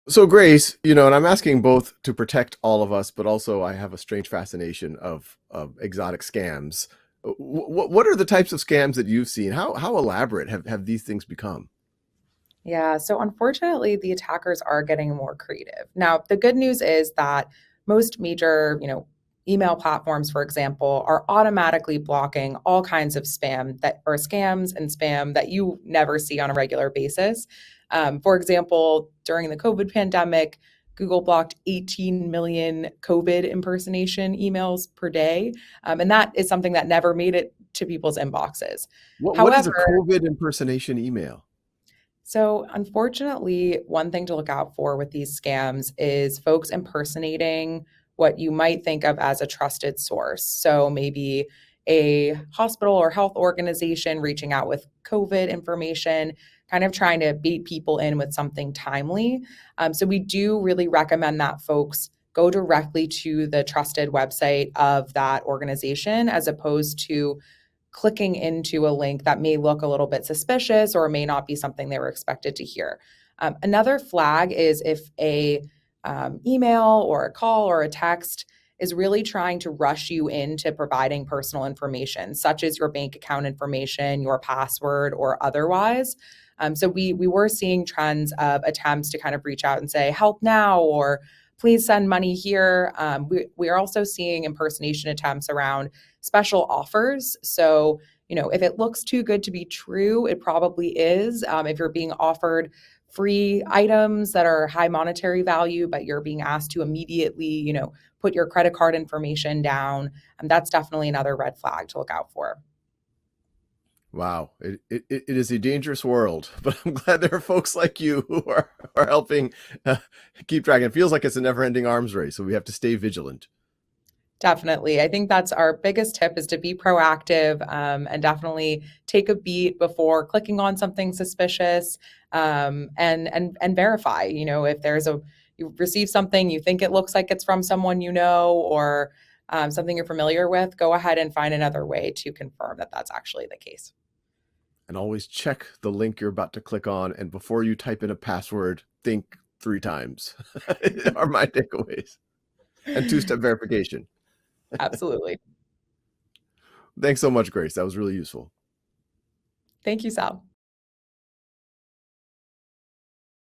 So Grace, and I'm asking both to protect all of us, but also I have a strange fascination of exotic scams. What are the types of scams that you've seen? How elaborate have these things become? Yeah, so unfortunately, the attackers are getting more creative. Now, the good news is that most major, email platforms, for example, are automatically blocking all kinds of spam that or scams and spam that you never see on a regular basis. For example, during the COVID pandemic, Google blocked 18 million COVID impersonation emails per day. And that is something that never made it to people's inboxes. What is a However, COVID impersonation email? so, unfortunately, one thing to look out for with these scams is folks impersonating what you might think of as a trusted source. So, maybe a hospital or health organization reaching out with COVID information, kind of trying to bait people in with something timely. So, we do really recommend that folks go directly to the trusted website of that organization as opposed to clicking into a link that may look a little bit suspicious or may not be something they were expected to hear. Another flag is if a email or a call or a text is really trying to rush you into providing personal information, such as your bank account information, your password, or otherwise. So we were seeing trends of attempts to kind of reach out and say, help now, or please send money here. We are also seeing impersonation attempts around special offers. So, if it looks too good to be true, it probably is. If you're being offered free items that are high monetary value, but you're being asked to immediately, put your credit card information down, that's definitely another red flag to look out for. Wow, it is a dangerous world, but I'm glad there are folks like you who are helping uh, keep track. It feels like it's a never-ending arms race, so we have to stay vigilant. Definitely. I think that's our biggest tip is to be proactive and definitely take a beat before clicking on something suspicious and verify. If you receive something you think it looks like it's from someone or something you're familiar with, go ahead and find another way to confirm that that's actually the case. And always check the link you're about to click on, and before you type in a password, think three times. Are my takeaways. And two-step verification. Absolutely. Thanks so much, Grace. That was really useful. Thank you, Sal.